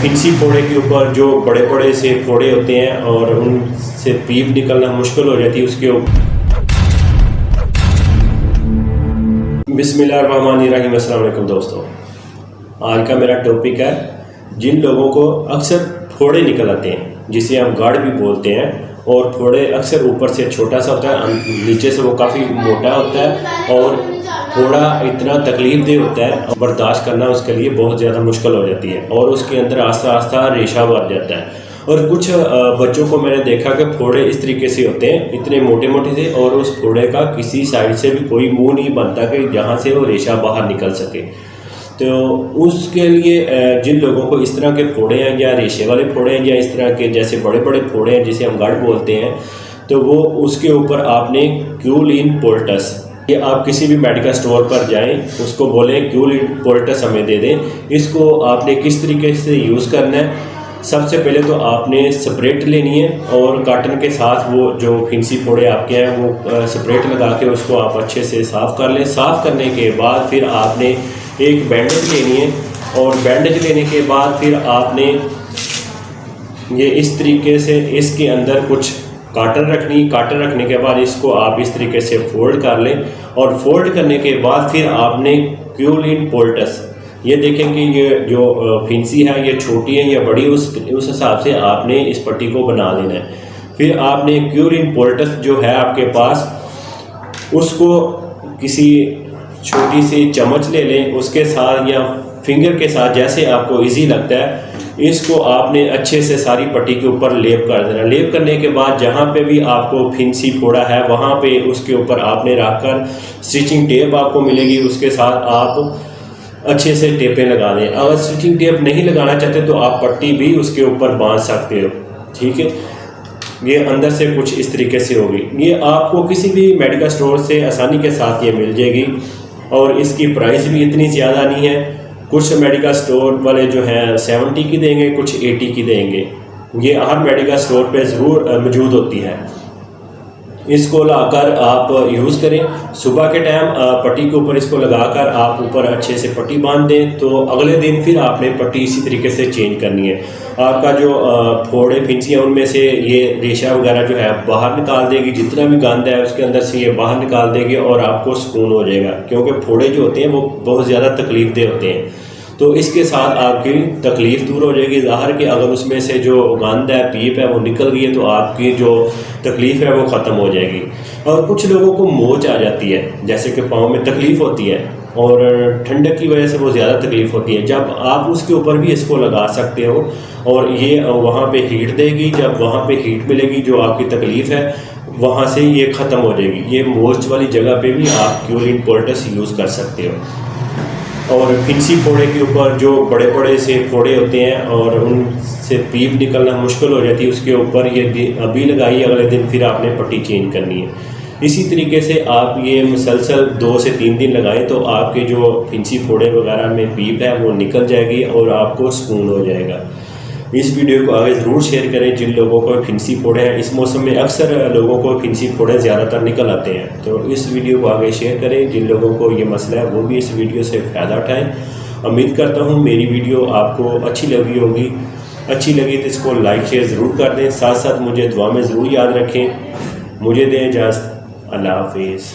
फिंसी फोड़े के ऊपर जो बड़े बड़े से फोड़े होते हैं और उनसे पीप निकलना मुश्किल हो जाती है उसके ऊपर। बिस्मिल्लाहिर्रहमानिर्रहीम। अस्सलाम वालेकुम दोस्तों, आज का मेरा टॉपिक है जिन लोगों को अक्सर फोड़े निकल आते हैं जिसे हम गाढ़ भी बोलते हैं, और फोड़े अक्सर ऊपर से छोटा सा होता है, नीचे से वो काफ़ी मोटा होता है और थोड़ा इतना तकलीफ दे होता है, बर्दाश्त करना उसके लिए बहुत ज़्यादा मुश्किल हो जाती है और उसके अंदर आस्ता आस्ता रेशा बढ़ जाता है। और कुछ बच्चों को मैंने देखा कि फोड़े इस तरीके से होते हैं, इतने मोटे मोटे से, और उस फोड़े का किसी साइड से भी कोई मुंह नहीं बनता कि जहाँ से वो रेशा बाहर निकल सके। तो उसके लिए जिन लोगों को इस तरह के फोड़े हैं या रेशे वाले फोड़े हैं या इस तरह के जैसे बड़े बड़े फोड़े हैं जिसे हम गढ़ बोलते हैं, तो वो उसके ऊपर आपने क्यूलिन पोल्टस, ये आप किसी भी मेडिकल स्टोर पर जाएं, उसको बोलें क्यूलिन पोल्टस हमें दे दें। इसको आपने किस तरीके से यूज़ करना है, सबसे पहले तो आपने स्प्रेट लेनी है और कॉटन के साथ वो जो फिंसी फोड़े आपके हैं वो स्प्रेट लगा के उसको आप अच्छे से साफ़ कर लें। साफ़ करने के बाद फिर आपने एक बैंडेज लेनी है और बैंडेज लेने के बाद फिर आपने ये इस तरीके से इसके अंदर कुछ काटन रखनी। काटन रखने के बाद इसको आप इस तरीके से फोल्ड कर लें और फोल्ड करने के बाद फिर आपने क्यूलिन पोल्टस, ये देखें कि ये जो फिंसी है ये छोटी है या बड़ी, उस हिसाब से आपने इस पट्टी को बना देना है। फिर आपने क्यूलिन पोल्टस जो है आपके पास, उसको किसी छोटी सी चम्मच ले लें, उसके साथ या फिंगर के साथ जैसे आपको इजी लगता है, इसको आपने अच्छे से सारी पट्टी के ऊपर लेप कर देना। लेप करने के बाद जहाँ पे भी आपको फिंसी फोड़ा है वहाँ पे उसके ऊपर आपने रखकर स्टिचिंग टेप आपको मिलेगी, उसके साथ आप अच्छे से टेपें लगा दें। अगर स्टिचिंग टेप नहीं लगाना चाहते तो आप पट्टी भी उसके ऊपर बांध सकते हो, ठीक है। ये अंदर से कुछ इस तरीके से होगी। ये आपको किसी भी मेडिकल स्टोर से आसानी के साथ ये मिल जाएगी और इसकी प्राइस भी इतनी ज़्यादा नहीं है। कुछ मेडिकल स्टोर वाले जो हैं 70 की देंगे, कुछ 80 की देंगे। ये हर मेडिकल स्टोर पे ज़रूर मौजूद होती है। इसको लाकर आप यूज़ करें। सुबह के टाइम पट्टी के ऊपर इसको लगाकर आप ऊपर अच्छे से पट्टी बांध दें, तो अगले दिन फिर आपने पट्टी इसी तरीके से चेंज करनी है। आपका जो फोड़े फिंसी हैं उनमें से ये रेशा वगैरह जो है बाहर निकाल देगी, जितना भी गंद है उसके अंदर से ये बाहर निकाल देगी और आपको सुकून हो जाएगा। क्योंकि फोड़े जो होते हैं वो बहुत ज़्यादा तकलीफ दे होते हैं, तो इसके साथ आपकी तकलीफ़ दूर हो जाएगी। ज़ाहिर कि अगर उसमें से जो गंद है, पीप है, वो निकल गई है तो आपकी जो तकलीफ़ है वो ख़त्म हो जाएगी। और कुछ लोगों को मोच आ जाती है, जैसे कि पाँव में तकलीफ़ होती है और ठंडक की वजह से वो ज़्यादा तकलीफ़ होती है, जब आप उसके ऊपर भी इसको लगा सकते हो और ये वहाँ पे हीट देगी। जब वहाँ पे हीट मिलेगी, जो आपकी तकलीफ़ है वहाँ से ये ख़त्म हो जाएगी। ये मोच वाली जगह पे भी आप क्यूलिन पोल्टस यूज़ कर सकते हो। और फिंसी फोड़े के ऊपर जो बड़े बड़े से फोड़े होते हैं और उनसे पीप निकलना मुश्किल हो जाती है, उसके ऊपर ये अभी लगाई, अगले दिन फिर आपने पट्टी चेंज करनी है। इसी तरीके से आप ये मुसलसल 2 से 3 दिन लगाएं तो आपके जो फिंसी फोड़े वगैरह में पीप है वो निकल जाएगी और आपको सुकून हो जाएगा। इस वीडियो को आगे ज़रूर शेयर करें जिन लोगों को फिंसी फोड़े हैं। इस मौसम में अक्सर लोगों को फिंसी फोड़े ज़्यादातर निकल आते हैं, तो इस वीडियो को आगे शेयर करें। जिन लोगों को ये मसला है वो भी इस वीडियो से फ़ायदा उठाएं। उम्मीद करता हूँ मेरी वीडियो आपको अच्छी लगी होगी। अच्छी लगी तो इसको लाइक शेयर ज़रूर कर दें, साथ साथ मुझे दुआ में ज़रूर याद रखें। मुझे दें इजाज़त। अल्लाह हाफिज़।